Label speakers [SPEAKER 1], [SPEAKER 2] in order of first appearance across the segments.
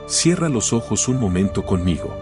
[SPEAKER 1] Cierra los ojos un momento conmigo.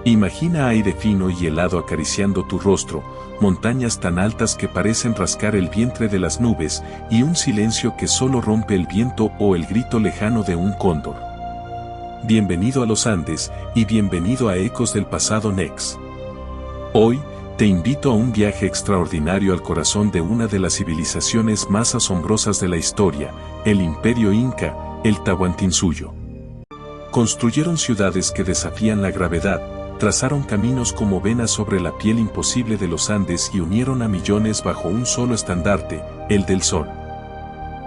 [SPEAKER 1] Imagina aire fino y helado acariciando tu rostro, montañas tan altas que parecen rascar el vientre de las nubes, y un silencio que solo rompe el viento o el grito lejano de un cóndor. Bienvenido a los Andes, y bienvenido a Ecos del Pasado Next. Hoy, te invito a un viaje extraordinario al corazón de una de las civilizaciones más asombrosas de la historia, el Imperio Inca, el Tahuantinsuyo. Construyeron ciudades que desafían la gravedad, trazaron caminos como venas sobre la piel imposible de los Andes y unieron a millones bajo un solo estandarte, el del Sol.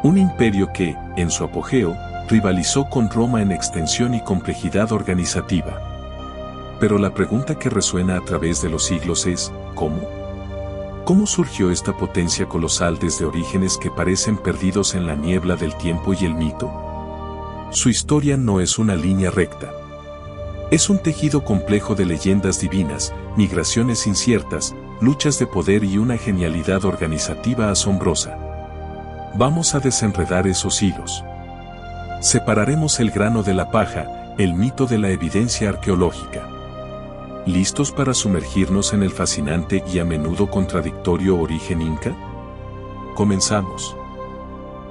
[SPEAKER 1] Un imperio que, en su apogeo, rivalizó con Roma en extensión y complejidad organizativa. Pero la pregunta que resuena a través de los siglos es, ¿cómo? ¿Cómo surgió esta potencia colosal desde orígenes que parecen perdidos en la niebla del tiempo y el mito? Su historia no es una línea recta. Es un tejido complejo de leyendas divinas, migraciones inciertas, luchas de poder y una genialidad organizativa asombrosa. Vamos a desenredar esos hilos. Separaremos el grano de la paja, el mito de la evidencia arqueológica. ¿Listos para sumergirnos en el fascinante y a menudo contradictorio origen inca? Comenzamos.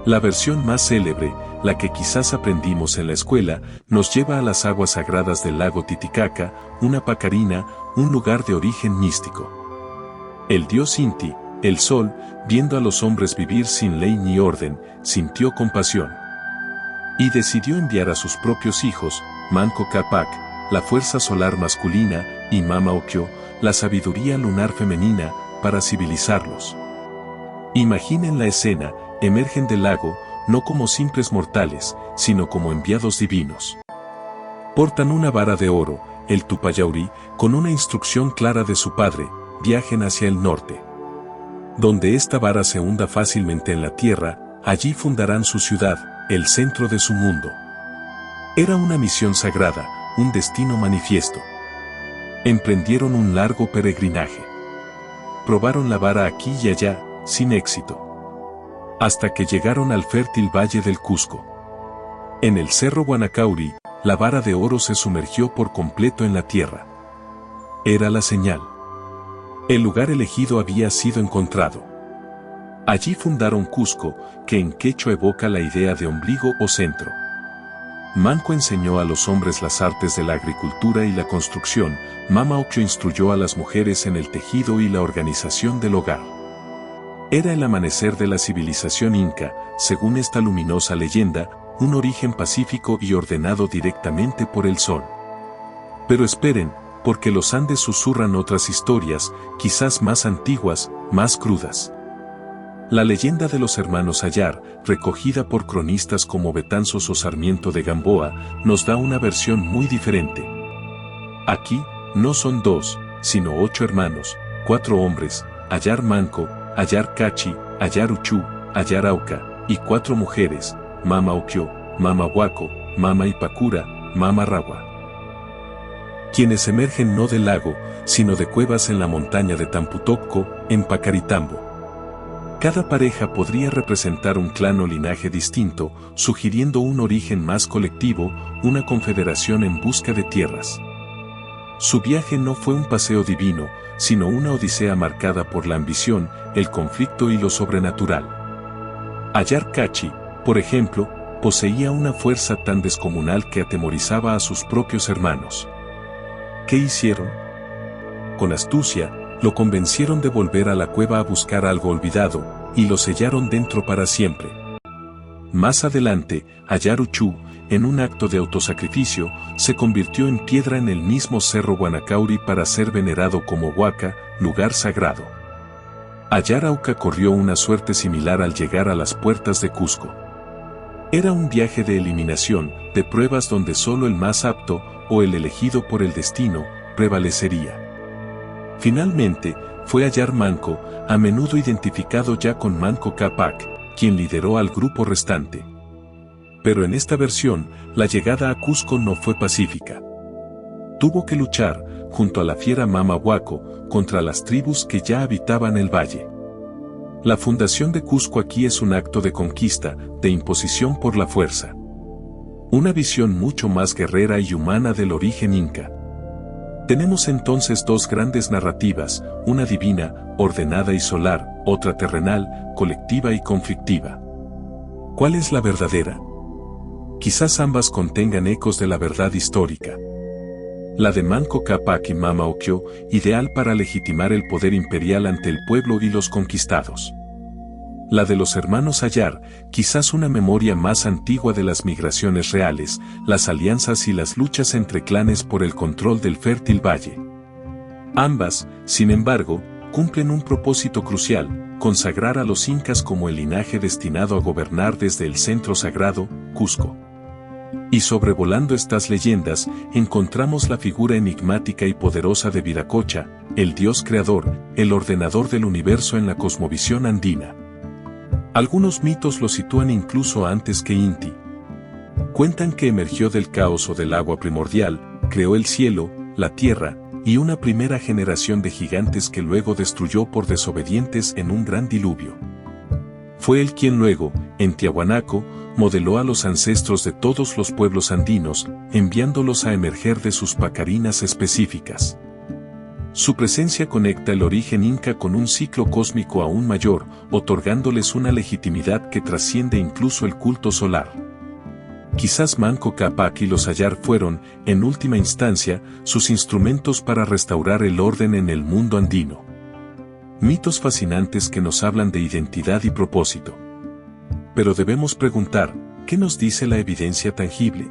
[SPEAKER 1] La versión más célebre, la que quizás aprendimos en la escuela, nos lleva a las aguas sagradas del lago Titicaca, una pacarina, un lugar de origen místico. El dios Inti, el sol, viendo a los hombres vivir sin ley ni orden, sintió compasión. Y decidió enviar a sus propios hijos, Manco Cápac, la fuerza solar masculina, y Mama Ocllo, la sabiduría lunar femenina, para civilizarlos. Imaginen la escena, emergen del lago, no como simples mortales, sino como enviados divinos. Portan una vara de oro, el Tupayauri, con una instrucción clara de su padre: viajen hacia el norte. Donde esta vara se hunda fácilmente en la tierra, allí fundarán su ciudad, el centro de su mundo. Era una misión sagrada, un destino manifiesto. Emprendieron un largo peregrinaje. Probaron la vara aquí y allá, sin éxito. Hasta que llegaron al fértil valle del Cusco. En el cerro Guanacauri, la vara de oro se sumergió por completo en la tierra. Era la señal. El lugar elegido había sido encontrado. Allí fundaron Cusco, que en quechua evoca la idea de ombligo o centro. Manco enseñó a los hombres las artes de la agricultura y la construcción, Mama Ocllo instruyó a las mujeres en el tejido y la organización del hogar. Era el amanecer de la civilización inca, según esta luminosa leyenda, un origen pacífico y ordenado directamente por el sol. Pero esperen, porque los Andes susurran otras historias, quizás más antiguas, más crudas. La leyenda de los hermanos Ayar, recogida por cronistas como Betanzos o Sarmiento de Gamboa, nos da una versión muy diferente. Aquí, no son 2, sino 8 hermanos, 4 hombres, Ayar Manco, Ayar Cachi, Ayar Uchú, Ayar Auca, y 4 mujeres, Mama Ocllo, Mama Huaco, Mama Ipacura, Mama Rawa. Quienes emergen no del lago, sino de cuevas en la montaña de Tamputocco, en Pacaritambo. Cada pareja podría representar un clan o linaje distinto, sugiriendo un origen más colectivo, una confederación en busca de tierras. Su viaje no fue un paseo divino, sino una odisea marcada por la ambición, el conflicto y lo sobrenatural. Ayar Cachi, por ejemplo, poseía una fuerza tan descomunal que atemorizaba a sus propios hermanos. ¿Qué hicieron? Con astucia, lo convencieron de volver a la cueva a buscar algo olvidado, y lo sellaron dentro para siempre. Más adelante, Ayar Uchú, en un acto de autosacrificio, se convirtió en piedra en el mismo cerro Guanacauri para ser venerado como Huaca, lugar sagrado. Ayar Auca corrió una suerte similar al llegar a las puertas de Cusco. Era un viaje de eliminación, de pruebas donde solo el más apto, o el elegido por el destino, prevalecería. Finalmente, fue Ayar Manco, a menudo identificado ya con Manco Cápac, quien lideró al grupo restante. Pero en esta versión, la llegada a Cusco no fue pacífica. Tuvo que luchar, junto a la fiera Mama Huaco, contra las tribus que ya habitaban el valle. La fundación de Cusco aquí es un acto de conquista, de imposición por la fuerza. Una visión mucho más guerrera y humana del origen inca. Tenemos entonces dos grandes narrativas, una divina, ordenada y solar, otra terrenal, colectiva y conflictiva. ¿Cuál es la verdadera? Quizás ambas contengan ecos de la verdad histórica. La de Manco Cápac y Mama Ocllo, ideal para legitimar el poder imperial ante el pueblo y los conquistados. La de los hermanos Ayar, quizás una memoria más antigua de las migraciones reales, las alianzas y las luchas entre clanes por el control del fértil valle. Ambas, sin embargo, cumplen un propósito crucial, consagrar a los incas como el linaje destinado a gobernar desde el centro sagrado, Cusco. Y sobrevolando estas leyendas, encontramos la figura enigmática y poderosa de Viracocha, el dios creador, el ordenador del universo en la cosmovisión andina. Algunos mitos lo sitúan incluso antes que Inti. Cuentan que emergió del caos o del agua primordial, creó el cielo, la tierra, y una primera generación de gigantes que luego destruyó por desobedientes en un gran diluvio. Fue él quien luego, en Tiahuanaco, modeló a los ancestros de todos los pueblos andinos, enviándolos a emerger de sus pacarinas específicas. Su presencia conecta el origen inca con un ciclo cósmico aún mayor, otorgándoles una legitimidad que trasciende incluso el culto solar. Quizás Manco Cápac y los Ayar fueron, en última instancia, sus instrumentos para restaurar el orden en el mundo andino. Mitos fascinantes que nos hablan de identidad y propósito. Pero debemos preguntar, ¿qué nos dice la evidencia tangible?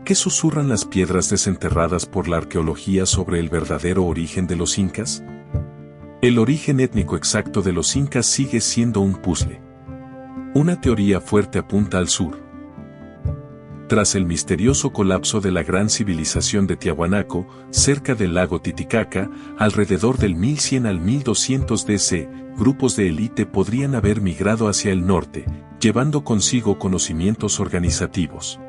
[SPEAKER 1] ¿Qué susurran las piedras desenterradas por la arqueología sobre el verdadero origen de los incas? El origen étnico exacto de los incas sigue siendo un puzzle. Una teoría fuerte apunta al sur. Tras el misterioso colapso de la gran civilización de Tiahuanaco, cerca del lago Titicaca, alrededor del 1100 al 1200 DC, grupos de élite podrían haber migrado hacia el norte, llevando consigo conocimientos organizativos.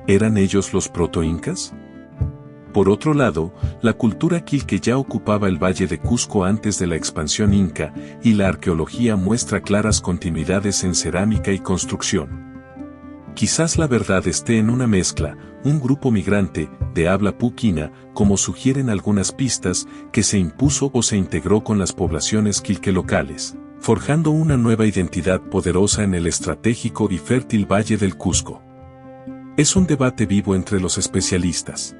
[SPEAKER 1] ¿Eran ellos los proto-incas? Por otro lado, la cultura quilqueya ocupaba el valle de Cusco antes de la expansión inca, y la arqueología muestra claras continuidades en cerámica y construcción. Quizás la verdad esté en una mezcla, un grupo migrante, de habla puquina, como sugieren algunas pistas, que se impuso o se integró con las poblaciones quilque locales, forjando una nueva identidad poderosa en el estratégico y fértil valle del Cusco. Es un debate vivo entre los especialistas.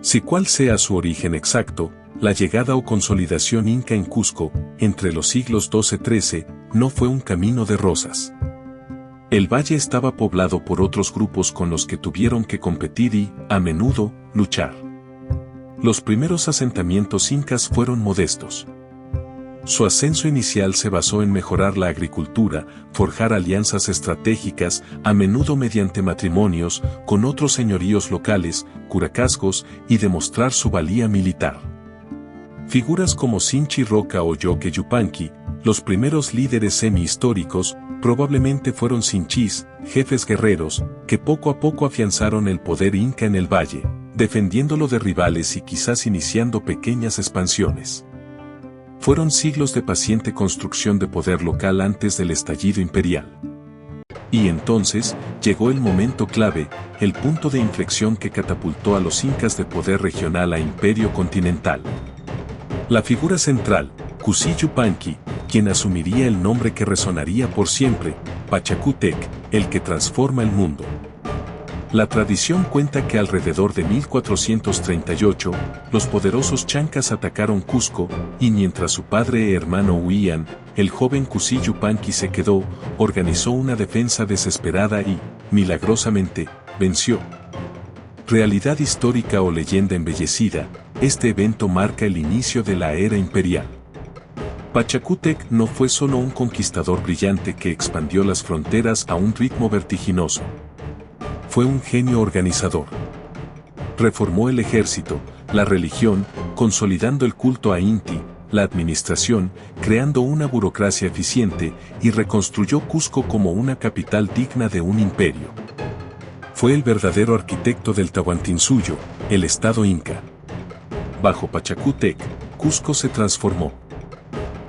[SPEAKER 1] Si cuál sea su origen exacto, la llegada o consolidación inca en Cusco, entre los siglos XII-XIII, no fue un camino de rosas. El valle estaba poblado por otros grupos con los que tuvieron que competir y, a menudo, luchar. Los primeros asentamientos incas fueron modestos. Su ascenso inicial se basó en mejorar la agricultura, forjar alianzas estratégicas, a menudo mediante matrimonios, con otros señoríos locales, curacasgos, y demostrar su valía militar. Figuras como Sinchi Roca o Yoque Yupanqui, los primeros líderes semi-históricos, probablemente fueron sinchís, jefes guerreros, que poco a poco afianzaron el poder inca en el valle, defendiéndolo de rivales y quizás iniciando pequeñas expansiones. Fueron siglos de paciente construcción de poder local antes del estallido imperial. Y entonces, llegó el momento clave, el punto de inflexión que catapultó a los incas de poder regional a imperio continental. La figura central, Cusi Yupanqui, quien asumiría el nombre que resonaría por siempre, Pachacútec, el que transforma el mundo. La tradición cuenta que alrededor de 1438, los poderosos chancas atacaron Cusco, y mientras su padre y hermano huían, el joven Cusi Yupanqui se quedó, organizó una defensa desesperada y, milagrosamente, venció. Realidad histórica o leyenda embellecida, este evento marca el inicio de la era imperial. Pachacútec no fue solo un conquistador brillante que expandió las fronteras a un ritmo vertiginoso. Fue un genio organizador. Reformó el ejército, la religión, consolidando el culto a Inti, la administración, creando una burocracia eficiente, y reconstruyó Cusco como una capital digna de un imperio. Fue el verdadero arquitecto del Tahuantinsuyo, el estado inca. Bajo Pachacútec, Cusco se transformó.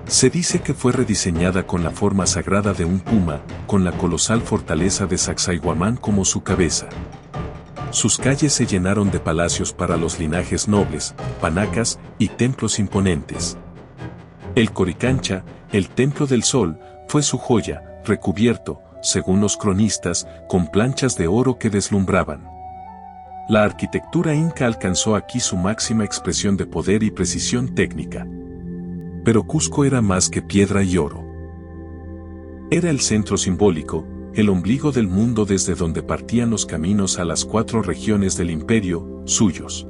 [SPEAKER 1] Se dice que fue rediseñada con la forma sagrada de un puma, con la colosal fortaleza de Sacsayhuamán como su cabeza. Sus calles se llenaron de palacios para los linajes nobles, panacas y templos imponentes. El Coricancha, el Templo del Sol, fue su joya, recubierto, según los cronistas, con planchas de oro que deslumbraban. La arquitectura inca alcanzó aquí su máxima expresión de poder y precisión técnica. Pero Cusco era más que piedra y oro. Era el centro simbólico, el ombligo del mundo desde donde partían los caminos a las 4 regiones del imperio, suyos.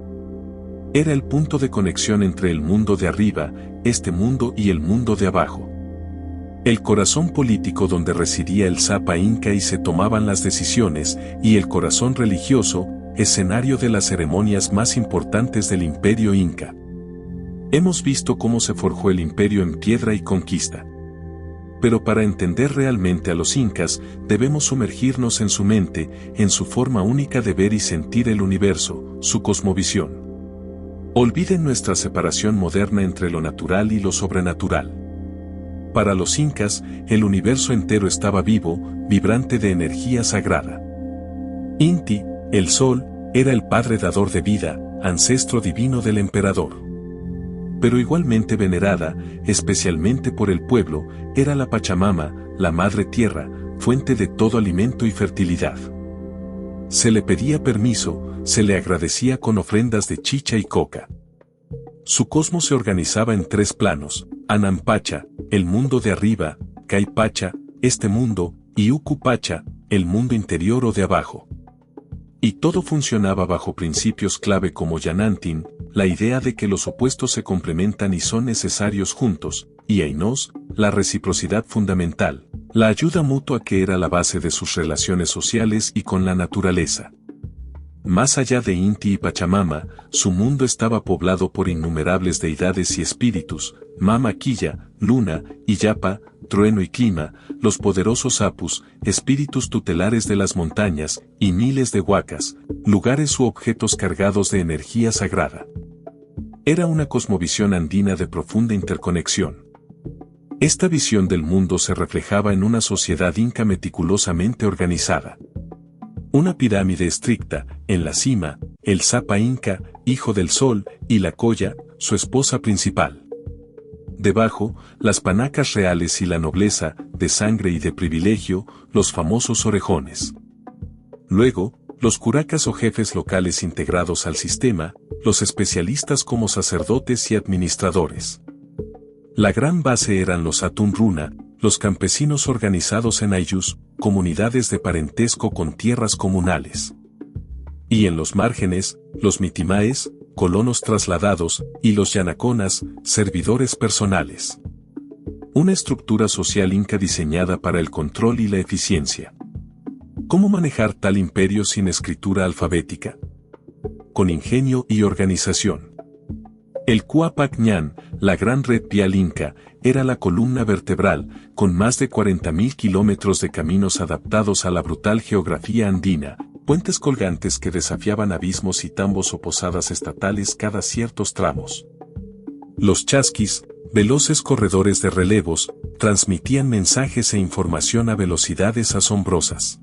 [SPEAKER 1] Era el punto de conexión entre el mundo de arriba, este mundo y el mundo de abajo. El corazón político donde residía el Sapa Inca y se tomaban las decisiones, y el corazón religioso, escenario de las ceremonias más importantes del imperio Inca. Hemos visto cómo se forjó el imperio en piedra y conquista. Pero para entender realmente a los incas, debemos sumergirnos en su mente, en su forma única de ver y sentir el universo, su cosmovisión. Olviden nuestra separación moderna entre lo natural y lo sobrenatural. Para los incas, el universo entero estaba vivo, vibrante de energía sagrada. Inti, el sol, era el padre dador de vida, ancestro divino del emperador. Pero igualmente venerada, especialmente por el pueblo, era la Pachamama, la madre tierra, fuente de todo alimento y fertilidad. Se le pedía permiso, se le agradecía con ofrendas de chicha y coca. Su cosmos se organizaba en 3 planos: Anampacha, el mundo de arriba; Caipacha, este mundo; y Ucupacha, el mundo interior o de abajo. Y todo funcionaba bajo principios clave como Yanantin, la idea de que los opuestos se complementan y son necesarios juntos, y Ainos, la reciprocidad fundamental, la ayuda mutua que era la base de sus relaciones sociales y con la naturaleza. Más allá de Inti y Pachamama, su mundo estaba poblado por innumerables deidades y espíritus: Mama Quilla, Luna, Illapa, Trueno y Clima, los poderosos Apus, espíritus tutelares de las montañas, y miles de huacas, lugares u objetos cargados de energía sagrada. Era una cosmovisión andina de profunda interconexión. Esta visión del mundo se reflejaba en una sociedad inca meticulosamente organizada. Una pirámide estricta, en la cima, el Sapa Inca, hijo del sol, y la Colla, su esposa principal. Debajo, las panacas reales y la nobleza, de sangre y de privilegio, los famosos orejones. Luego, los curacas o jefes locales integrados al sistema, los especialistas como sacerdotes y administradores. La gran base eran los Atun Runa, los campesinos organizados en ayllus, comunidades de parentesco con tierras comunales. Y en los márgenes, los mitimaes, colonos trasladados, y los yanaconas, servidores personales. Una estructura social inca diseñada para el control y la eficiencia. ¿Cómo manejar tal imperio sin escritura alfabética? Con ingenio y organización. El Cuapac Ñan, la gran red vial inca, era la columna vertebral, con más de 40.000 kilómetros de caminos adaptados a la brutal geografía andina, puentes colgantes que desafiaban abismos y tambos o posadas estatales cada ciertos tramos. Los chasquis, veloces corredores de relevos, transmitían mensajes e información a velocidades asombrosas.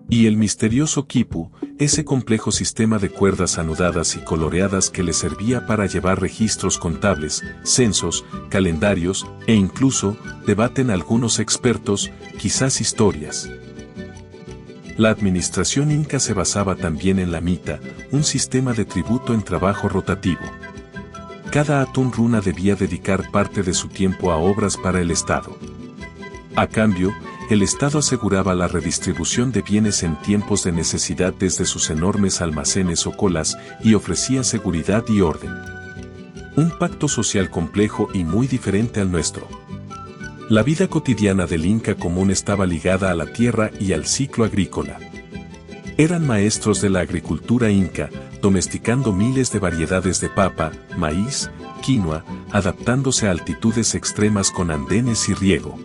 [SPEAKER 1] Y el misterioso quipu, ese complejo sistema de cuerdas anudadas y coloreadas que le servía para llevar registros contables, censos, calendarios, e incluso, debaten algunos expertos, quizás historias. La administración inca se basaba también en la mita, un sistema de tributo en trabajo rotativo. Cada Atun Runa debía dedicar parte de su tiempo a obras para el Estado. A cambio, el Estado aseguraba la redistribución de bienes en tiempos de necesidad desde sus enormes almacenes o colas, y ofrecía seguridad y orden. Un pacto social complejo y muy diferente al nuestro. La vida cotidiana del Inca común estaba ligada a la tierra y al ciclo agrícola. Eran maestros de la agricultura inca, domesticando miles de variedades de papa, maíz, quinoa, adaptándose a altitudes extremas con andenes y riego.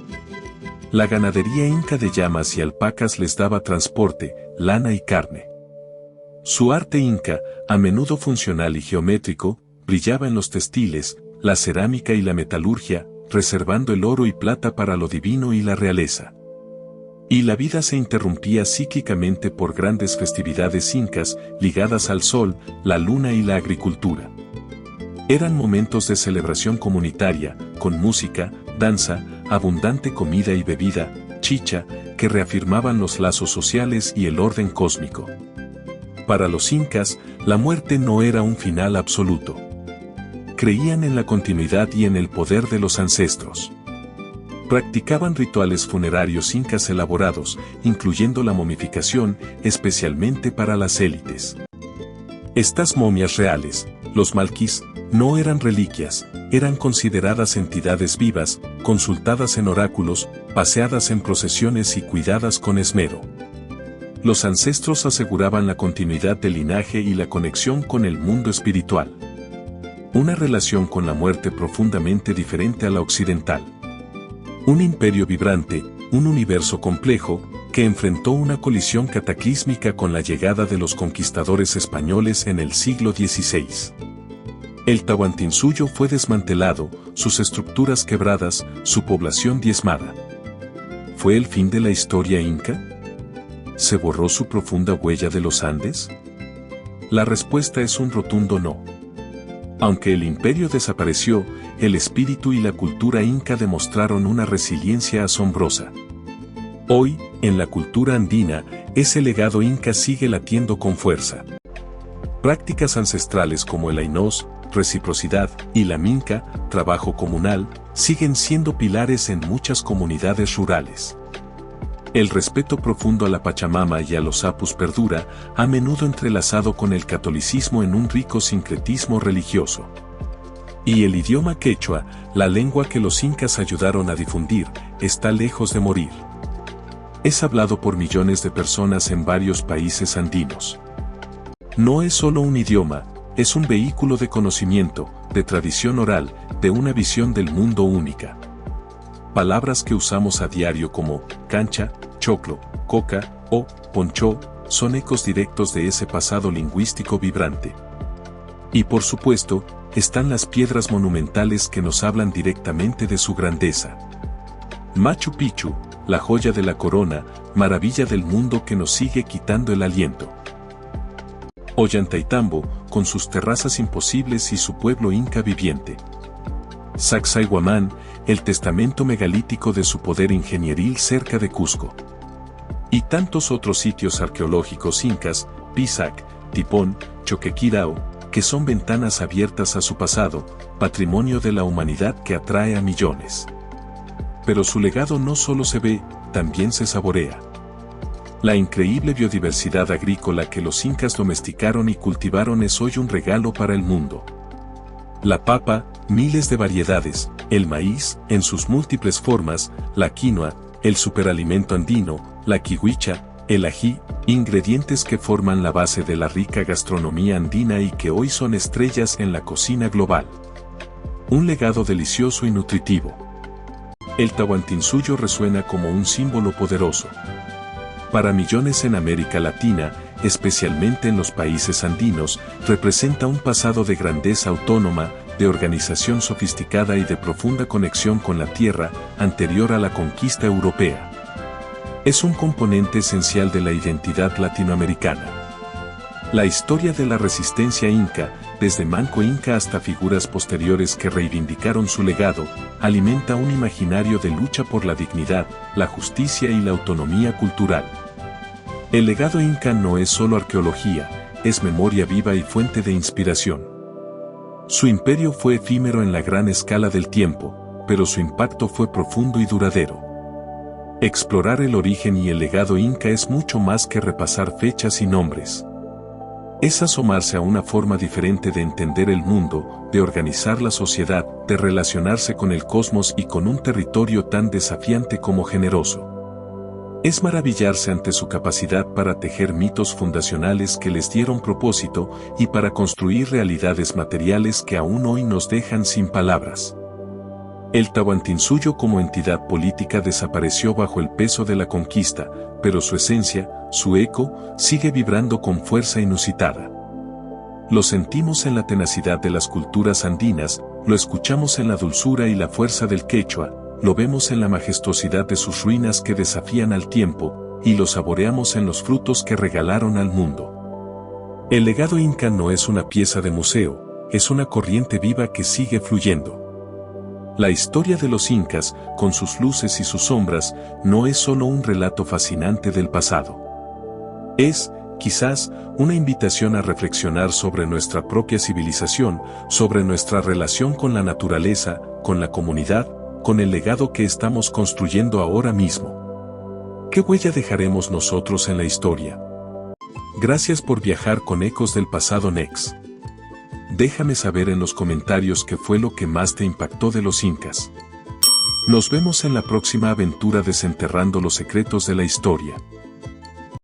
[SPEAKER 1] La ganadería inca de llamas y alpacas les daba transporte, lana y carne. Su arte inca, a menudo funcional y geométrico, brillaba en los textiles, la cerámica y la metalurgia, reservando el oro y plata para lo divino y la realeza. Y la vida se interrumpía cíclicamente por grandes festividades incas ligadas al sol, la luna y la agricultura. Eran momentos de celebración comunitaria, con música, danza, abundante comida y bebida, chicha, que reafirmaban los lazos sociales y el orden cósmico. Para los incas, la muerte no era un final absoluto. Creían en la continuidad y en el poder de los ancestros. Practicaban rituales funerarios incas elaborados, incluyendo la momificación, especialmente para las élites. Estas momias reales, los malquís, no eran reliquias, eran consideradas entidades vivas, consultadas en oráculos, paseadas en procesiones y cuidadas con esmero. Los ancestros aseguraban la continuidad del linaje y la conexión con el mundo espiritual. Una relación con la muerte profundamente diferente a la occidental. Un imperio vibrante, un universo complejo, que enfrentó una colisión cataclísmica con la llegada de los conquistadores españoles en el siglo XVI. El Tahuantinsuyo fue desmantelado, sus estructuras quebradas, su población diezmada. ¿Fue el fin de la historia inca? ¿Se borró su profunda huella de los Andes? La respuesta es un rotundo no. Aunque el imperio desapareció, el espíritu y la cultura inca demostraron una resiliencia asombrosa. Hoy, en la cultura andina, ese legado inca sigue latiendo con fuerza. Prácticas ancestrales como el ainós, reciprocidad, y la minca, trabajo comunal, siguen siendo pilares en muchas comunidades rurales. El respeto profundo a la Pachamama y a los apus perdura, a menudo entrelazado con el catolicismo en un rico sincretismo religioso. Y el idioma quechua, la lengua que los incas ayudaron a difundir, está lejos de morir. Es hablado por millones de personas en varios países andinos. No es solo un idioma, es un vehículo de conocimiento, de tradición oral, de una visión del mundo única. Palabras que usamos a diario como cancha, choclo, coca o poncho son ecos directos de ese pasado lingüístico vibrante. Y por supuesto, están las piedras monumentales que nos hablan directamente de su grandeza. Machu Picchu, la joya de la corona, maravilla del mundo que nos sigue quitando el aliento. Ollantaytambo, con sus terrazas imposibles y su pueblo inca viviente. Sacsayhuamán, el testamento megalítico de su poder ingenieril cerca de Cusco. Y tantos otros sitios arqueológicos incas, Pisac, Tipón, Choquequirao, que son ventanas abiertas a su pasado, patrimonio de la humanidad que atrae a millones. Pero su legado no solo se ve, también se saborea. La increíble biodiversidad agrícola que los incas domesticaron y cultivaron es hoy un regalo para el mundo. La papa, miles de variedades, el maíz, en sus múltiples formas, la quinoa, el superalimento andino, la kiwicha, el ají, ingredientes que forman la base de la rica gastronomía andina y que hoy son estrellas en la cocina global. Un legado delicioso y nutritivo. El Tahuantinsuyo resuena como un símbolo poderoso. Para millones en América Latina, especialmente en los países andinos, representa un pasado de grandeza autónoma, de organización sofisticada y de profunda conexión con la tierra, anterior a la conquista europea. Es un componente esencial de la identidad latinoamericana. La historia de la resistencia inca, desde Manco Inca hasta figuras posteriores que reivindicaron su legado, alimenta un imaginario de lucha por la dignidad, la justicia y la autonomía cultural. El legado inca no es solo arqueología, es memoria viva y fuente de inspiración. Su imperio fue efímero en la gran escala del tiempo, pero su impacto fue profundo y duradero. Explorar el origen y el legado inca es mucho más que repasar fechas y nombres. Es asomarse a una forma diferente de entender el mundo, de organizar la sociedad, de relacionarse con el cosmos y con un territorio tan desafiante como generoso. Es maravillarse ante su capacidad para tejer mitos fundacionales que les dieron propósito y para construir realidades materiales que aún hoy nos dejan sin palabras. El Tahuantinsuyo como entidad política desapareció bajo el peso de la conquista, pero su esencia, su eco, sigue vibrando con fuerza inusitada. Lo sentimos en la tenacidad de las culturas andinas, Lo escuchamos en la dulzura y la fuerza del quechua, lo vemos en la majestuosidad de sus ruinas que desafían al tiempo, y lo saboreamos en los frutos que regalaron al mundo. El legado inca no es una pieza de museo, es una corriente viva que sigue fluyendo. La historia de los incas, con sus luces y sus sombras, no es solo un relato fascinante del pasado. Es, quizás, una invitación a reflexionar sobre nuestra propia civilización, sobre nuestra relación con la naturaleza, con la comunidad, con el legado que estamos construyendo ahora mismo. ¿Qué huella dejaremos nosotros en la historia? Gracias por viajar con Ecos del Pasado Next. Déjame saber en los comentarios qué fue lo que más te impactó de los incas. Nos vemos en la próxima aventura desenterrando los secretos de la historia.